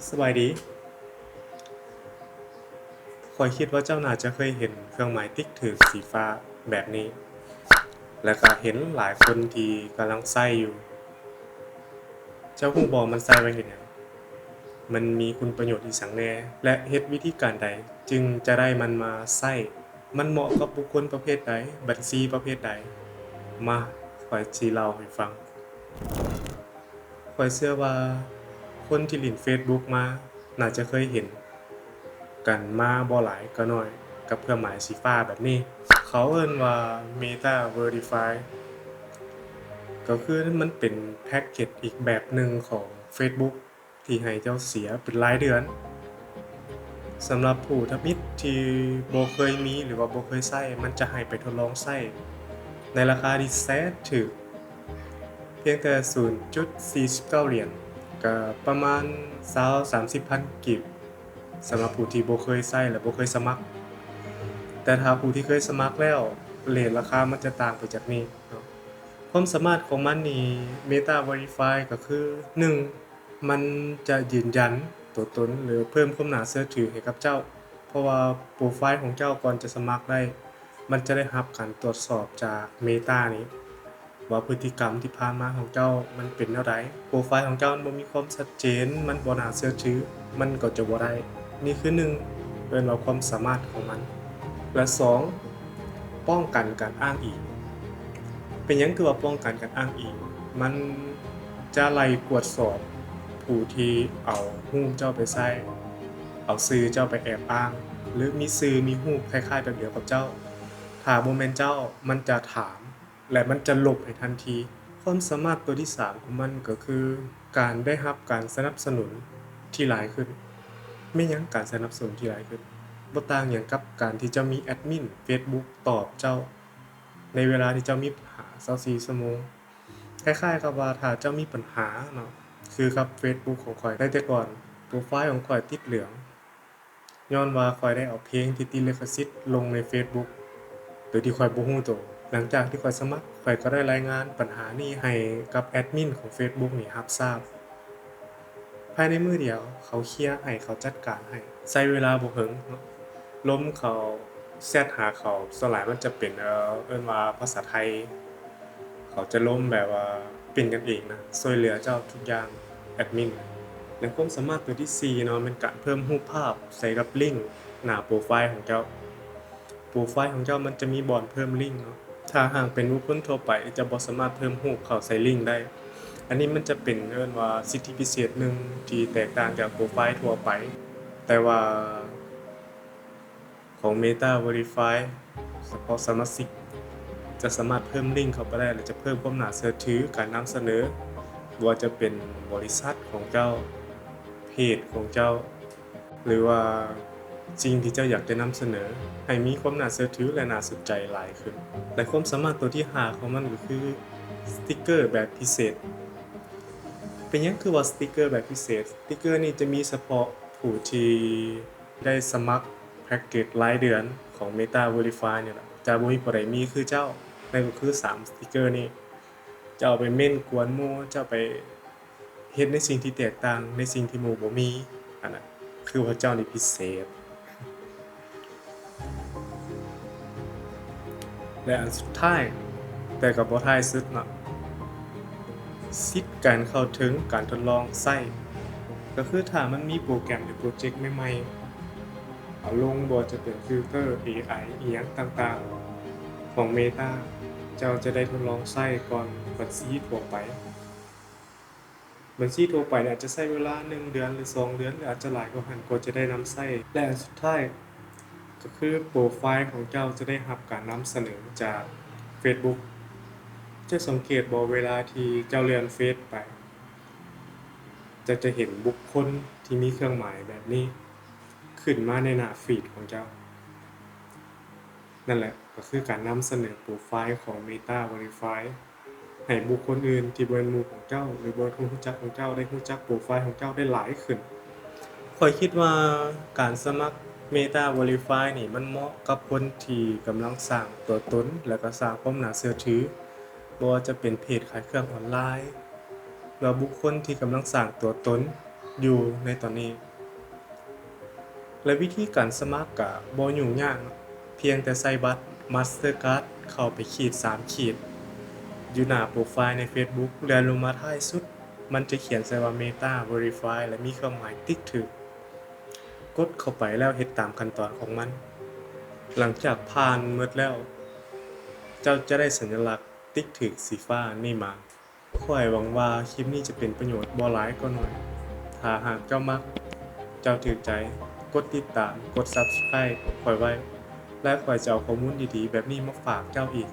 สบายดีข้อยคิดว่าเจ้าน่าจะเคยเห็นเครื่องหมายติ๊กถูกสีฟ้าแบบนี้ แล้วก็เห็นหลายคนที่กำลังใช้อยู่ เจ้าฮู้บ่มันใช้ไว้เฮ็ดหยังมันมีคุณประโยชน์อิหยังแหน่และเฮ็ดวิธีการใดจึงจะได้มันมาใช้ มันเหมาะกับบุคคลประเภทใด บัญชีประเภทใด มาข้อยสิเล่าให้ฟัง ข้อยเชื่อว่าคนที่เล่นเฟซบุ๊กมาน่าจะเคยเห็นกันมาบ่หลายก็น้อยกับเครื่องหมายสีฟ้าแบบนี้ เขาเอิ้นว่า Meta Verify ก็คือมันเป็นแพ็กเกจอีกแบบหนึ่งของเฟซบุ๊กที่ให้เจ้าเสียเป็นรายเดือนสำหรับผู้ทมิตที่บ่เคยมีหรือว่าบ่เคยใช้มันจะให้ไปทดลองใช้ในราคาที่แสนถูก เพียงแต่ 0.49 เหรียญก็ประมาณ20-30 พันกีบสำหรับผู้ที่บ่เคยใช้และบ่เคยสมัครแต่ถ้าผู้ที่เคยสมัครแล้วเรตราคามันจะต่างไปจากนี้เนาะความสามารถของมันนี่ Meta Verify ก็คือ 1. มันจะยืนยันตัวตนหรือเพิ่มความน่าเชื่อถือให้กับเจ้าเพราะว่าโปรไฟล์ของเจ้าก่อนจะสมัครได้มันจะได้รับการตรวจสอบจาก Meta นี้ว่าพฤติกรรมที่ผ่านมาของเจ้ามันเป็นแนวใดโปรไฟล์ของเจ้ามันบ่มีความชัดเจนมันบ่น่าเชื่อถือมันก็จะบ่ได้นี่คือ 1. เอิ้นว่าความสามารถของมันและ 2. ป้องกันการอ้างอิงเป็นหยังคือว่าป้องกันการอ้างอิงมันจะไล่กวดสอบผู้ที่เอารูปเจ้าไปใช้เอาชื่อเจ้าไปแอบอ้างหรือมีชื่อมีรูปคล้ายๆแบบเดียวกับเจ้าถ้าบ่แม่นเจ้ามันจะถามและมันจะลบให้ทันทีความสามารถตัวที่ 3 ของมันก็คือการได้รับการสนับสนุนที่หลายขึ้นแม่นหยังการสนับสนุนที่หลายขึ้นบ่ต่างหยังกับการที่เจ้ามีแอดมินเฟซบุ๊กตอบเจ้าในเวลาที่เจ้ามีปัญหา24ชั่วโมงคล้ายๆกับว่าถ้าเจ้ามีปัญหาเนาะคือกับเฟซบุ๊กของข้อยแต่ก่อนโปรไฟล์ของข้อยติดเหลืองย้อนว่าข้อยได้เอาเพลงที่ติดลิขสิทธิ์ลงในเฟซบุ๊กโดยที่ข้อยบ่รู้ตัวหลังจากที่ข้อยสมัครข้อยก็ได้รายงานปัญหานี้ให้กับแอดมินของเฟซบุ๊กนี่รับทราบภายในมื้อเดียวเขาเคลียร์ให้เขาจัดการให้ใช้เวลาบ่เหิงเนาะลมเขาแชตหาเขาส่วนหลายมันจะเป็นเอิ้นว่าภาษาไทยเขาจะล้มแบบว่าเป็นกันเองนะช่วยเหลือเจ้าทุกอย่างแอดมินและความสามารถตัวที่ 4เนาะเป็นการเพิ่มรูปภาพใส่กับลิงก์หน้าโปรไฟล์ของเจ้าโปรไฟล์ของเจ้ามันจะมีบอนเพิ่มลิงก์เนาะถ้าหากเป็นบุคคลทั่วไปจะบ่สามารถเพิ่มรูปเข้าใส่ลิงก์ได้อันนี้มันจะเป็นเอิ้นว่าสิทธิพิเศษหนึ่งที่แตกต่างจากโปรไฟล์ทั่วไปแต่ว่าของ Meta Verify เฉพาะสมาชิกจะสามารถเพิ่มลิงก์เข้าไปได้หรือจะเพิ่มความน่าเชื่อถือการนำเสนอบ่ว่าจะเป็นบริษัทของเจ้าเพจของเจ้าหรือว่าสิ่งที่เจ้าอยากจะนำเสนอให้มีความน่าเชื่อถือและน่าสนใจหลายขึ้นและความสามารถตัวที่ 5 ของมันก็คือสติกเกอร์แบบพิเศษเป็นหยังคือว่าสติกเกอร์แบบพิเศษสติกเกอร์นี่จะมีเฉพาะผู้ที่ได้สมัครแพ็กเกจรายเดือนของ Meta Verify นี่ล่ะจะบ่มีผู้ใดมีคือเจ้านั่นก็คือ3สติกเกอร์นี้เจ้าไปเม่นกวนหมู่เจ้าไปเฮ็ดในสิ่งที่แตกต่างในสิ่งที่หมู่บ่มีอันนั้นคือว่าเจ้านี่พิเศษและอันสุดท้ายแต่ก็บ่ท้ายสุดเนาะสิทธิ์การเข้าถึงการทดลองใช้ก็คือถ้ามันมีโปรแกรมหรือโปรเจกต์ใหม่ๆเอาลงบ่ว่าจะเป็นฟิลเตอร์ AI อิหยังต่างๆของ Meta เจ้าจะได้ทดลองใช้ก่อนบัญชีทั่วไปบัญชีทั่วไปเนี่ยอาจจะใช้เวลา1เดือนหรือ2เดือนหรืออาจจะหลายกว่านั้นกว่าจะได้นำใช้และอันสุดท้ายก็คือโปรไฟล์ของเจ้าจะได้รับการนำเสนอจากเฟซบุ๊กจะสังเกตบ่เวลาที่เจ้าเลื่อนเฟซไปจะเห็นบุคคลที่มีเครื่องหมายแบบนี้ขึ้นมาในหน้าฟีดของเจ้านั่นแหละก็คือการนำเสนอโปรไฟล์ของ Meta Verify ให้บุคคลอื่นที่บ่แม่นหมู่ของเจ้าหรือบ่รู้จักของเจ้าได้รู้จักโปรไฟล์ของเจ้าได้หลายขึ้นข้อยคิดว่าการสมัคร Meta Verify นี่มันเหมาะกับคนที่กำลังสร้างตัวตนและก็สร้างความน่าเชื่อถือบ่ว่าจะเป็นเพจขายเครื่องออนไลน์หรือบุคคลที่กำลังสร้างตัวตน อยู่ในตอนนี้ และวิธีการสมัครก็บ่ยุ่งยากเนาะเพียงแต่ใส่บัตร Mastercard เข้าไปขีด3ขีดอยู่หน้าโปรไฟล์ใน Facebook เลื่อนลงมาท้ายสุด มันจะเขียนใส่ว่า Meta Verify และมีเครื่องหมายติ๊กถูกกดเข้าไปแล้วเฮ็ดตามขั้นตอนของมัน หลังจากผ่านหมดแล้ว เจ้าจะได้สัญลักษณ์ติ๊กถูกสีฟ้านี่มาข้อยหวังว่าคลิปนี้จะเป็นประโยชน์บ่หลายก็น้อย ถ้าหากเจ้ามัก เจ้าถูกใจ กดติดตาม กด Subscribe ข้อยไว้ และข้อยจะเอาข้อมูลดีๆ แบบนี้มาฝากเจ้าอีก